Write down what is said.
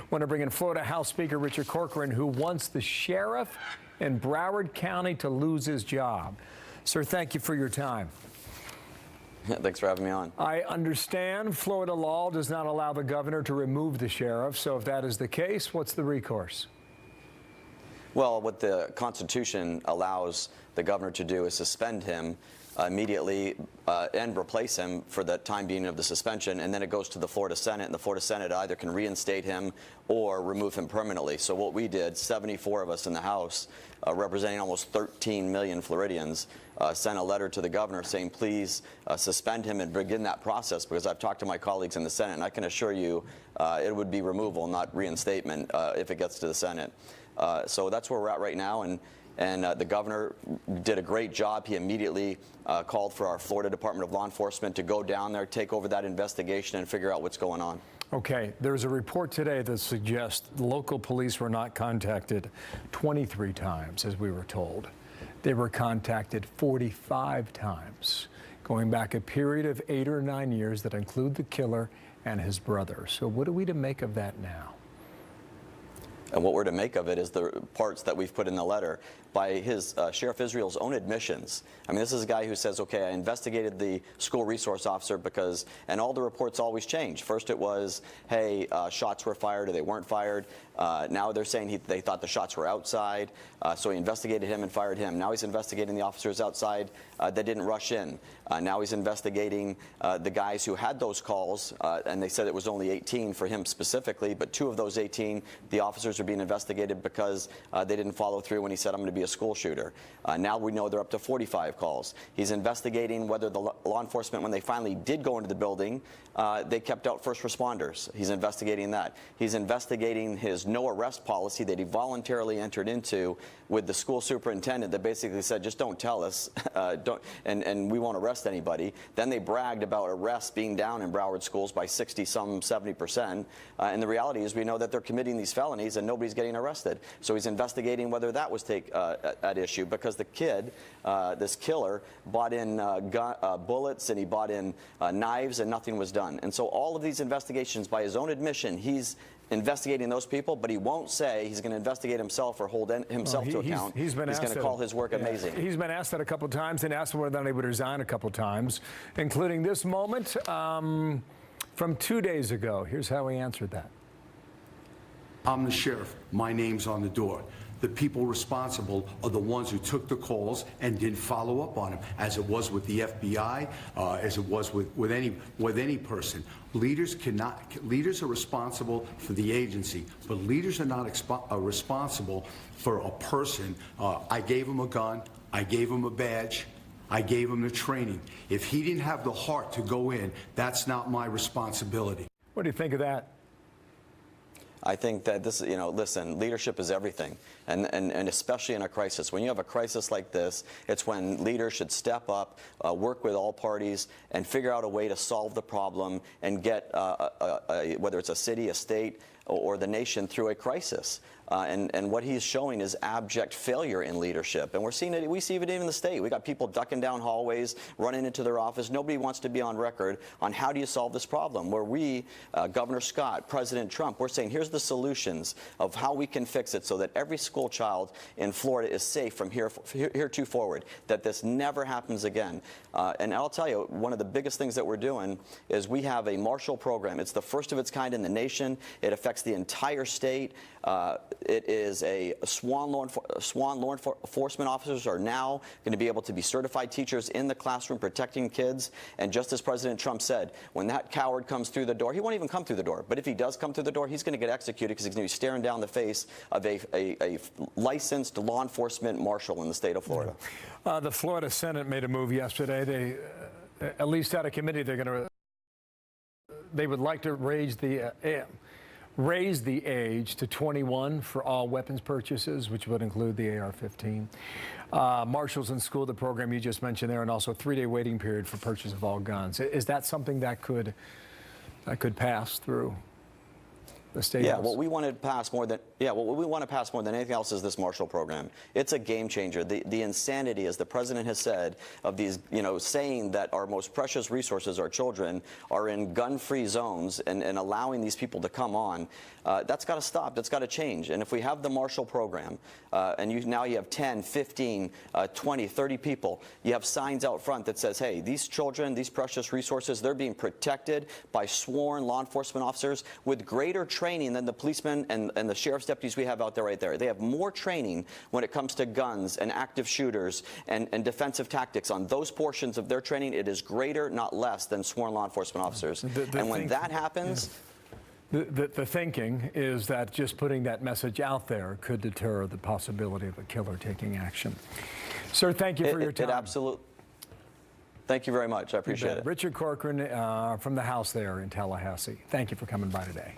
Want to bring in Florida House Speaker Richard Corcoran, who wants the sheriff in Broward County to lose his job. Sir, thank you for your time. Thanks for having me on. I understand Florida law does not allow the governor to remove the sheriff. So if that is the case, what's the recourse? Well, what the Constitution allows the governor to do is suspend him immediately and replace him for the time being of the suspension, and then it goes to the Florida Senate, and the Florida Senate either can reinstate him or remove him permanently. So what we did, 74 of us in the House, representing almost 13 million Floridians, sent a letter to the governor saying, please suspend him and begin that process, because I've talked to my colleagues in the Senate, and I can assure you it would be removal, not reinstatement, if it gets to the Senate. So that's where we're at right now, and the governor did a great job. He immediately called for our Florida Department of Law Enforcement to go down there, take over that investigation, and figure out what's going on. Okay, there's a report today that suggests local police were not contacted 23 times, as we were told. They were contacted 45 times, going back a period of 8 or 9 years that include the killer and his brother. So what are we to make of that now? And what we're to make of it is the parts that we've put in the letter. By his Sheriff Israel's own admissions. I mean, this is a guy who says, okay, I investigated the school resource officer because, and all the reports always change. First it was, hey, shots were fired or they weren't fired. Now they're saying they thought the shots were outside, so he investigated him and fired him. Now he's investigating the officers outside that didn't rush in. Now he's investigating the guys who had those calls, and they said it was only 18 for him specifically, but 2 of those 18, the officers are being investigated because they didn't follow through when he said, I'm going to be a school shooter. Now we know they're up to 45 calls. He's investigating whether the law enforcement, when they finally did go into the building, they kept out first responders. He's investigating that. He's investigating his no arrest policy that he voluntarily entered into with the school superintendent that basically said, just don't tell us, and we won't arrest anybody. Then they bragged about arrests being down in Broward schools by 70%. And the reality is we know that they're committing these felonies and nobody's getting arrested. So he's investigating whether that was at issue, because the kid, this killer, bought in bullets and he bought in knives, and nothing was done. And so all of these investigations, by his own admission, he's investigating those people, but he won't say he's going to investigate himself or hold himself to account. He's going to call his work amazing. He's been asked that a couple of times, and asked whether or not he would resign a couple of times, including this moment from 2 days ago. Here's how he answered that. I'm the sheriff. My name's on the door. The people responsible are the ones who took the calls and didn't follow up on them, as it was with the FBI, as it was with any person. Leaders are responsible for the agency, but leaders are not responsible for a person. I gave him a gun, I gave him a badge, I gave him the training. If he didn't have the heart to go in, that's not my responsibility. What do you think of that? I think that this, listen, leadership is everything, and especially in a crisis. When you have a crisis like this, it's when leaders should step up, work with all parties, and figure out a way to solve the problem and get, whether it's a city, a state, or the nation through a crisis. And what he's showing is abject failure in leadership. And we're seeing it, we see it even in the state. We got people ducking down hallways, running into their office. Nobody wants to be on record on how do you solve this problem. Where we, Governor Scott, President Trump, we're saying here's the solutions of how we can fix it so that every school child in Florida is safe from hereto forward, that this never happens again. And I'll tell you, one of the biggest things that we're doing is we have a Marshall program. It's the first of its kind in the nation. It affects the entire state. It is a SWAN law enforcement officers are now going to be able to be certified teachers in the classroom protecting kids. And just as President Trump said, when that coward comes through the door, he won't even come through the door. But if he does come through the door, he's going to get executed because he's going to be staring down the face of a licensed law enforcement marshal in the state of Florida. The Florida Senate made a move yesterday. They, at least out of committee, they would like to raise the age to 21 for all weapons purchases, which would include the AR-15. Marshals in school, the program you just mentioned there, and also a 3-day waiting period for purchase of all guns. Is that something that could pass through the state Yeah, House. what we want to pass more than anything else is this Marshall program. It's a game changer. The insanity, as the president has said, of these, saying that our most precious resources, our children, are in gun-free zones and allowing these people to come on. That's got to stop. That's got to change. And if we have the Marshall program, and now you have 10, 15, 20, 30 people, you have signs out front that says, hey, these children, these precious resources, they're being protected by sworn law enforcement officers with greater training than the policemen and the sheriff's deputies we have out there right there. They have more training when it comes to guns and active shooters and defensive tactics. On those portions of their training, it is greater, not less, than sworn law enforcement officers. And when that happens... The thinking is that just putting that message out there could deter the possibility of a killer taking action. Sir, thank you for your time. Absolutely. Thank you very much. I appreciate it. Richard Corcoran from the House there in Tallahassee. Thank you for coming by today.